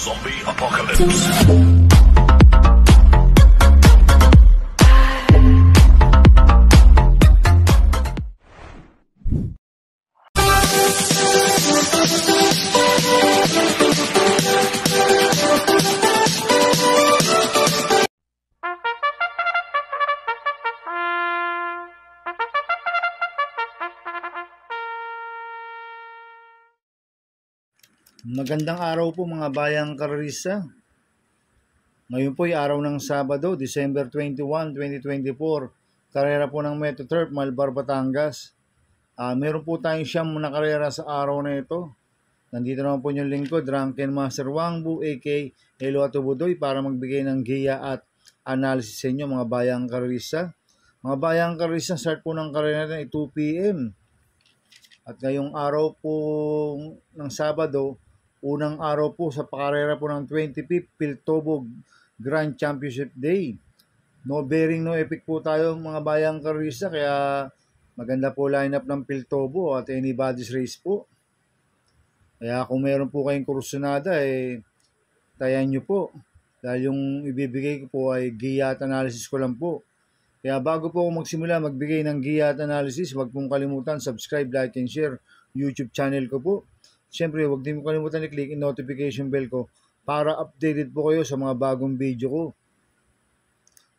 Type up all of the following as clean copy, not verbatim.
Zombie Apocalypse. Magandang araw po mga bayang karerista. Ngayon po ay araw ng Sabado, December 21, 2024. Karera po ng Metro Turf, Malbar, Batangas. Meron po tayong siyam na karera sa araw na ito. Nandito naman po yung lingkod, Drunken Master Wangbu, a.k.a. Elo Atubudoy, para magbigay ng giya at analysis sa inyo mga bayang karerista. Mga bayang karerista, start po ng karera natin ay 2 p.m. At ngayong araw po ng Sabado, unang araw po sa pakarera po ng 25th Piltobo Grand Championship Day. No bearing, no epic po tayo mga bayang karerista, kaya maganda po lineup ng Piltobo at anybody's race po. Kaya kung meron po kayong kursunada, tayan nyo po. Dahil yung ibibigay ko po ay giya at analysis ko lang po. Kaya bago po ako magsimula magbigay ng giya at analysis, huwag pong kalimutan subscribe, like, and share YouTube channel ko po. Siyempre, huwag din mo kalimutan i-click yung notification bell ko para updated po kayo sa mga bagong video ko.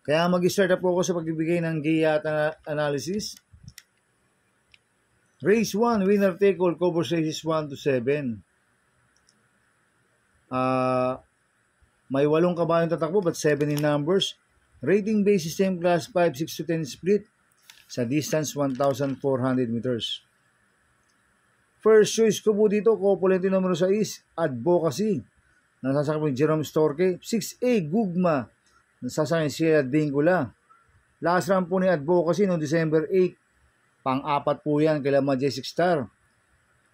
Kaya mag-start po ako sa pagbibigay ng giya at analysis. Race 1, winner take all, covers races 1 to 7. May 8 kabayong tatakbo but 7 in numbers. Rating base system class 5, 6 to 10 split sa distance 1,400 meters. First choice ko po dito, Copulente numero 6, Advocacy. Nasasakay po yung Jerome Storke. 6A, Gugma. Nasasakay si Advincula. Last round po ni Advocacy noong December 8. Pang-apat po yan kay Majestic Star.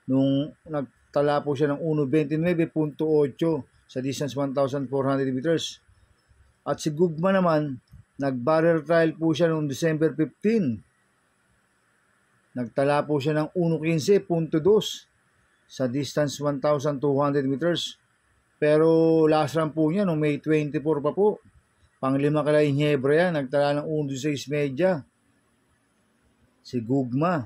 Nung nagtala po siya ng 1.29.8 sa distance 1,400 meters. At si Gugma naman, nag-barrier trial po siya noong December 15. Nagtala po siya ng 1.15.2 sa distance 1,200 meters. Pero last run po niya noong May 24 pa po. Panglima kala Inhebra yan, nagtala ng 1.16 media. Si Gugma.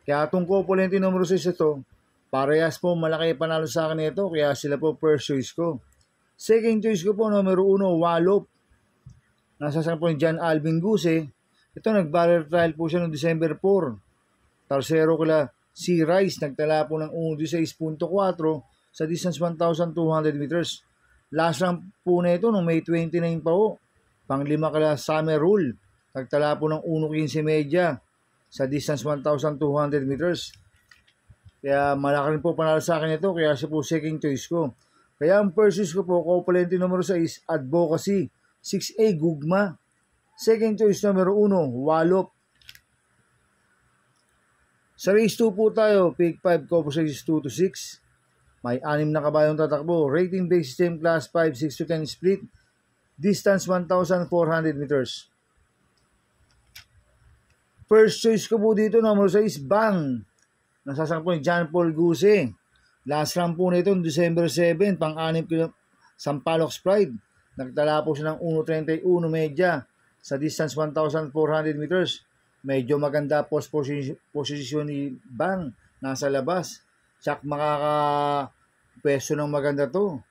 Kaya itong Copulente numero 6 ito, parehas po malaki panalo sa akin ito, kaya sila po first choice ko. Second choice ko po, numero 1, Wallop. Nasasakay po ni John Alvin Guse. Ito, nag-barrier trial po siya noong December 4. Tercero kila si Rice, nagtala po ng 1.16.4 sa distance 1,200 meters. Last round po na ito noong May 29 pa po. Panglima kila Summer Rule, nagtala po ng 1.15 media sa distance 1,200 meters. Kaya malaki rin po panalo sa akin ito, kaya siya po second choice ko. Kaya ang first choice ko po, Copulente numero 6, Advocacy. 6A, Gugma. Second choice numero 1, Wallop. Sa race 2 po tayo, pick 5, covers races 2 to 6. May 6 na kabayong tatakbo. Rating base system class 5, 6 to 10 split. Distance 1,400 meters. First choice ko po dito, number 6, Bang. Nasasakay po ni John Paul Guse. Last round po na ito, December 7, pang-6 kilo Sampaloc Pride. Nagtala po siya ng 1.31 media sa distance 1,400 meters. Medyo maganda posisyon ni Bang. Nasa labas. Siyak makaka-pwesto ng maganda to.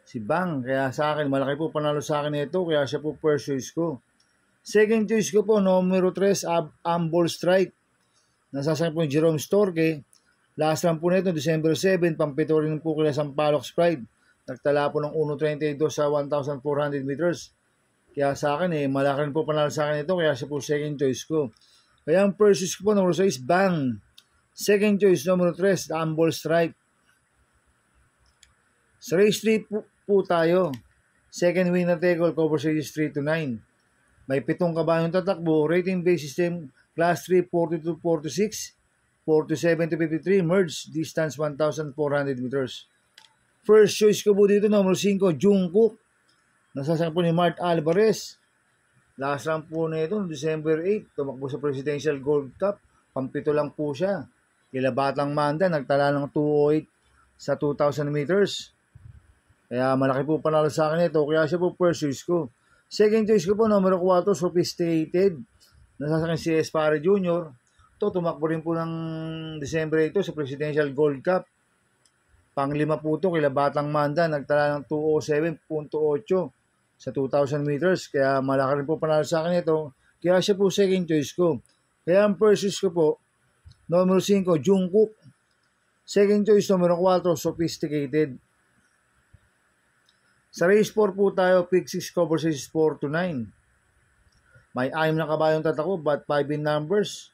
Si Bang. Kaya sa akin, malaki po panalo sa akin ito. Kaya siya po first choice ko. Second choice ko po, numero 3, Ambol Strike. Nasasakay po ni Jerome Storke. Last round po na ito, December 7. Pampito rin po kila Sampaloc Pride. Nagtala po ng 1.32 sa 1,400 meters. Kaya sa akin, malaki rin po panalo sa akin ito, kaya siya po second choice ko. Kaya ang first choice ko po, number 6, Bang. Second choice, number 3, Ambol Strike. Sa race 3 po tayo. Second winner take all, covers races 3 to 9. May 7 kabayong tatakbo. Rating base system, class 3, 42, 46. 47 to 53, merge, distance 1,400 meters. First choice ko po dito, number 5, Jungkook. Nasasakay po ni Mart Alvarez. Last round po na ito, December 8, tumakbo sa Presidential Gold Cup. Pampito lang po siya. Kila Batang Manda, nagtala ng 208 sa 2,000 meters. Kaya malaki po panalo sa akin ito. Kaya siya po first choice ko. Second choice ko po, numero 4, Sophisticated. Nasasakyan si Espare Jr. Ito, tumakbo rin po ng December ito sa Presidential Gold Cup. Panglima po ito, kila Batang Manda. Nagtala ng 207.8 sa 2,000 meters. Kaya malaki rin po panalo sa akin ito. Kaya siya po second choice ko. Kaya ang first choice ko po, numero 5, Jungkook. Second choice, numero 4, Sophisticated. Sa race 4 po tayo, pick 6 cover 6 4 to 9. May 6 na kabayong tatako, but 5 in numbers.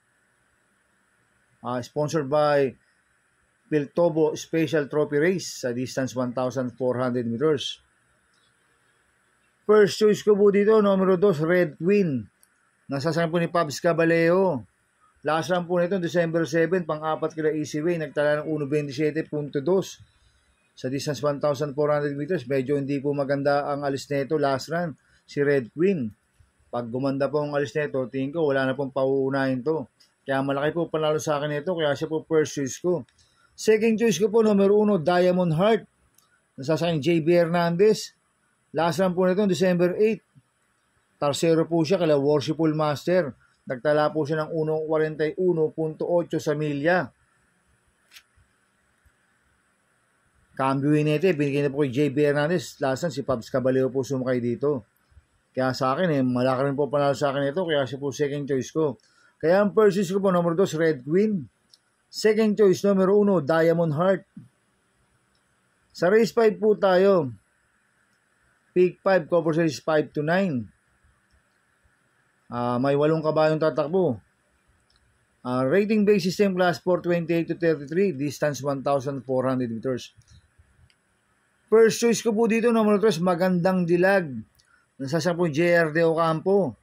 Sponsored by Piltobo Special Trophy Race sa distance 1,400 meters. First choice ko po dito, numero 2, Red Queen. Nasasakyan po ni Pabs Caballeo. Last run po nito, December 7, pang-apat kila Easyway, nagtala ng 1.27.2 sa distance 1,400 meters. Medyo hindi po maganda ang alis nito last run, si Red Queen. Pag gumanda po ang alis nito, tingin ko wala na pong pauunahin to. Kaya malaki po panalo sa akin ito, kaya siya po first choice ko. Second choice ko po, numero 1, Diamond Heart. Nasasakyan JB Hernandez. Last run po nito, December 8. Tarsero po siya kala Worshipful Master. Nagtala po siya ng 1.41.8 sa milya. Cambio nito, binigyan na po kay JB Hernandez. Last run, si Pabs Caballeo po sumakay dito. Kaya sa akin, malaki rin po panalo sa akin ito. Kaya siya po second choice ko. Kaya ang first choice ko po, number 2, Red Queen. Second choice, numero 1, Diamond Heart. Sa race 5 po tayo. Pick 5, cover series 5 to 9. May 8 kabayong tatakbo. Rating base system class 428 to 33, distance 1,400 meters. First choice ko po dito, number 3, Magandang Dilag. Nasasakyan po JR De Ocampo.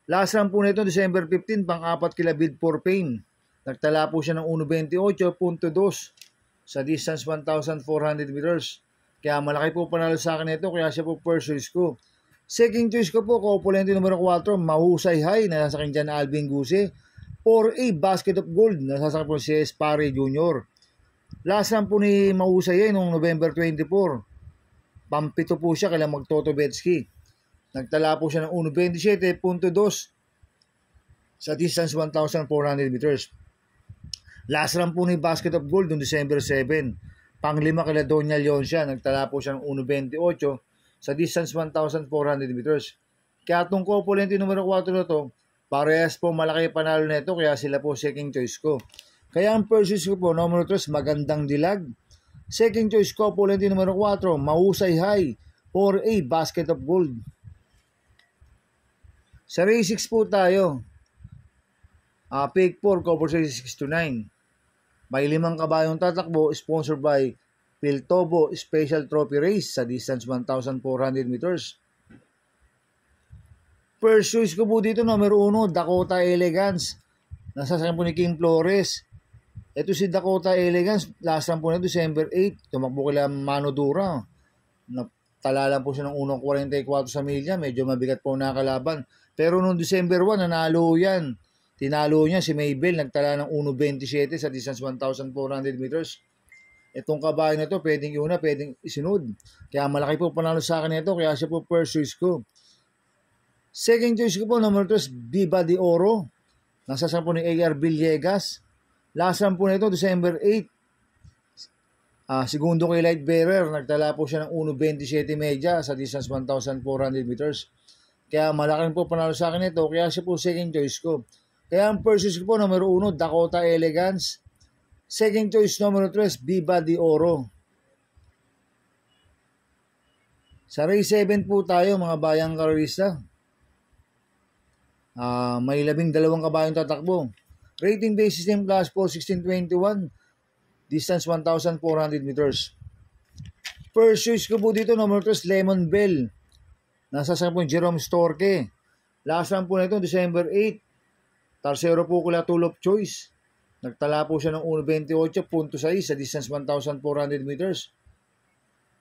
Last run po nito, December 15, pang-apat kila Bid for Pain. Nagtala po siya ng 1.28.2 sa distance 1,400 meters. Kaya malaki po panalo sa akin ito, kaya siya po first choice ko. Second choice ko po, Kopulente numero 4, Mahusay High, nasasakyan dyan Alvin Guse. 4A, Basket of Gold, nasasakyan po si Espare Jr. Last run po ni Mahusay High noong November 24. Pampito po siya kailang Magtotobetsky. Nagtala po siya ng 1.27.2 sa distance 1,400 meters. Last run po ni Basket of Gold noong December 7. Panglima kila Doña Leon siya. Nagtala po siya ng 1.28 sa distance 1,400 meters. Kaya itong Kopulente numero 4 na to, parehas po malaki panalo na ito, kaya sila po second choice ko. Kaya ang first choice ko po, numero 3, Magandang Dilag. Second choice ko, Kopulente numero 4, Mahusay High. 4A, Basket of Gold. Sa race 6 po tayo. Pick 4, cover series 6 to 9. May 5 kabayong tatakbo, sponsored by Piltobo Special Trophy Race sa distance 1,400 meters. First choice ko po dito, numero 1, Dakota Elegance. Nasasakyan po ni King Flores. Ito si Dakota Elegance, last run po na December 8. Tumakbo kila Mano Dura. Tala lang po siya ng 1.44 sa milya. Medyo mabigat po nakalaban. Pero noong December 1, nanalo yan. Tinalo niya si Maybell, nagtala ng 1.27 sa distance 1,400 meters. Itong kabayo na ito, pwedeng iuna, pwedeng isunod. Kaya malaki po panalo sa akin ito, kaya siya po first choice ko. Second choice ko po, number 3, Viva de Oro. Nasasakyan po ni A.R. Villegas. Last run po na ito, December 8. Segundo kay Light Bearer, nagtala po siya ng 1.27 media sa distance 1,400 meters. Kaya malaki po panalo sa akin ito, kaya siya po second choice ko. Kaya ang first choice ko po, numero 1, Dakota Elegance. Second choice, numero 3, Viva de Oro. Sa race 7 po tayo, mga bayang karorista. May 12 kabayong tatakbo. Rating base system class po, 1621. Distance 1,400 meters. First choice ko po dito, number 3, Lemon Bell. Nasasakyan po Jerome Storke. Last run po na ito, December 8. Tarsero po kula Tool of Choice. Nagtala po siya ng 1.28.6 sa distance 1,400 meters.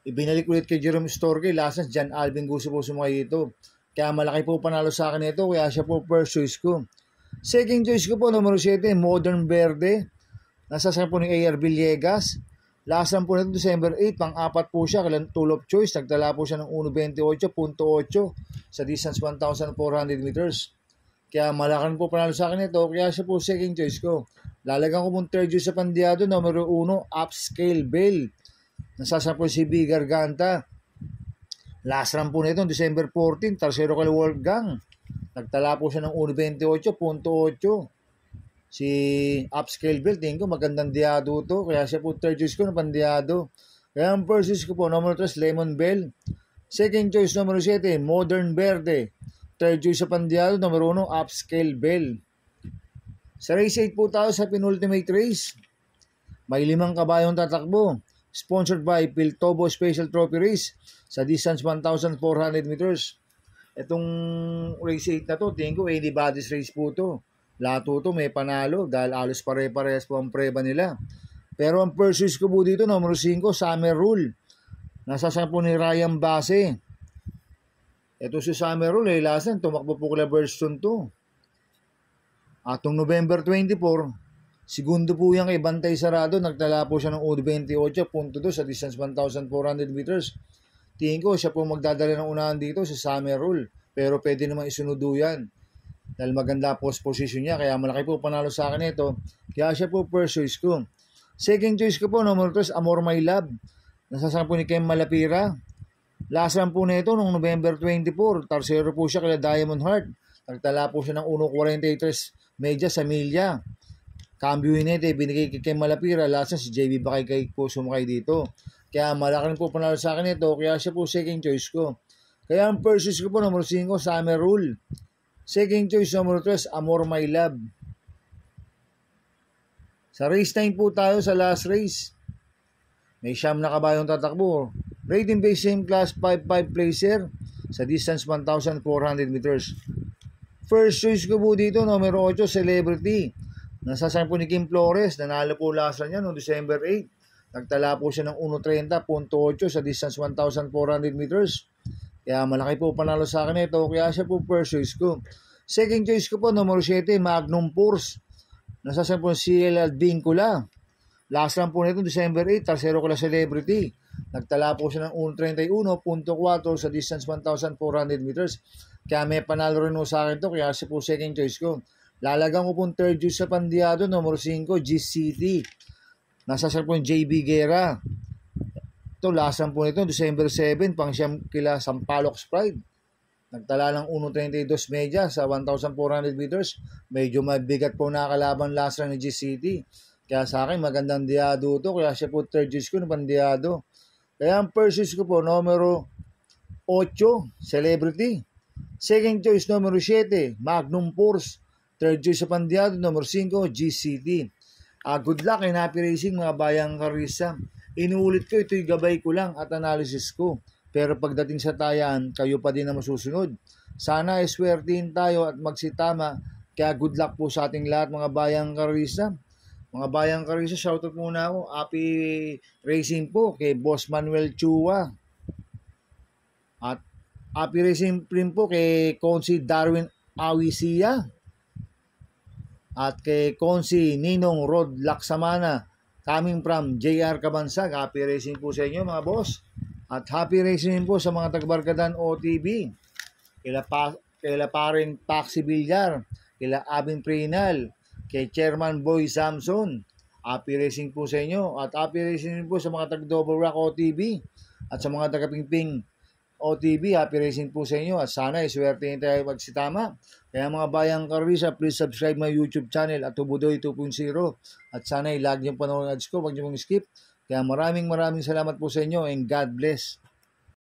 Ibinalik ulit kay Jerome Storke. Last run, John Alvin Guse po sumakay dito. Kaya malaki po panalo sa akin ito, kaya siya po first choice ko. Second choice ko po, numero 7, Modern Verde. Nasasakyan po ni A.R. Villegas. Last run po nito December 8, pang-apat po siya, kailan tool of choice, nagtala po siya ng 1.28.8 sa distance 1,400 meters. Kaya malakan po panalo sa akin ito, kaya siya po second choice ko. Lalagyan ko pong third choice sa pandiado, numero 1, Upscale Bell. Nasasampo si B. Garganta. Last run po nito, December 14, Tercero kay Wolfgang. Nagtala po siya ng 1.28.8. Si Upscale Bell, tingin ko magandang diado to. Kaya siya po third choice ko na pandiado. Kaya ang first choice ko po, numero 3, Lemon Bell. Second choice, numero 7, Modern Verde. Third choice sa pandiado, numero 1, Upscale Bell. Sa race 8 po tayo sa penultimate race. May 5 kabayong tatakbo. Sponsored by Piltobo Special Trophy Race sa distance 1,400 meters. Itong race 8 na to, tingin ko anybody's race po to. Lahat to may panalo dahil alos pare-parehas po ang preba nila. Pero ang first choice ko po dito, numero 5, Summer Rule. Nasasama po ni Ryan Base. Ito si Summer Rule, lasan, tumakbo po kila Burston to. Atong November 24, segundo po yung kay Bantay Sarado, nagtala po siya ng 1.28.2 sa distance 1,400 meters. Tingin ko siya po magdadala ng unahan dito sa Summer Rule. Pero pwede naman isunudo yan. Dahil maganda post position niya, kaya malaki po panalo sa akin ito. Kaya siya po first choice ko. Second choice ko po, numero 3, Amor My Love. Nasasama po ni Kem Malapira. Last run po nito noong November 24, Tercero po siya kay Diamond Heart. Nagtala po siya ng 1.43 medya sa milya. Cambio nito, binigay kay Kem Malapira. Last run si JB Bakay po sumakay dito. Kaya malaki po panalo sa akin ito, kaya siya po second choice ko. Kaya ang first choice ko po, numero 5, Summer Rule. Second choice, numero 3, Amor My Love. Sa race 9 po tayo sa last race. May siyam na kabayong tatakbo. Rating base same class 5-5 placer sa distance 1,400 meters. First choice ko po dito, numero 8, Celebrity. Nasasama po ni Kim Flores. Nanalo po last run niya noong December 8. Nagtala po siya ng 1.30.8 sa distance 1,400 meters. Kaya malaki po panalo sa akin ito. Kaya siya po first choice ko. Second choice ko po, numero 7, Magnum Force. Nasasama po si CL Vincula. Last run po nito, December 8, Tercero ko la Celebrity. Nagtala po siya ng 1.31.4 sa distance 1,400 meters. Kaya may panalo rin sa akin ito. Kaya siya po second choice ko. Lalagyan ko pong third choice sa pandiado, numero 5, G-City. Nasasal po yung JB Guerra. Ito, last run po nito, December 7, pang siyam kila Sampaloc Pride. Nagtala ng 1.32 medya sa 1,400 meters. Medyo mabigat po nakakalaban last run ni G-City. Kaya sa akin, magandang diado to. Kaya siya po third choice ko na pandiado. Kaya ang first choice ko po, numero 8, Celebrity. Second choice, numero 7, Magnum Force. Third choice sa pandiado, numero 5, G-City. Good luck and happy racing mga bayang karisa. Inuulit ko, ito'y gabay ko lang at analysis ko. Pero pagdating sa tayan, kayo pa din na masusunod. Sana iswertihin tayo at magsitama. Kaya good luck po sa ating lahat mga bayang karisa. Mga bayang karisa, shoutout muna ako. Happy racing po kay Boss Manuel Chua. At happy racing rin po kay Consi Darwin Awisia. At kay Consi Ninong Rod Laksamana, coming from JR Cabansag. Happy racing po sa inyo mga boss. At happy racing po sa mga taga-Barkadan OTB. Kila paring Paxi Villar, kila Abing Prinal, kay Chairman Boy Samson. Happy racing po sa inyo. At happy racing po sa mga taga-Double Rock OTB. At sa mga taga-Pingping OTB, happy racing po sa inyo. At sana iswertein tayo magsitama. Kaya mga bayang karisa, please subscribe my YouTube channel at Tubudoy 2.0. At sana i-lag yung panahon ads ko, huwag niyo mong skip. Kaya maraming salamat po sa inyo and God bless.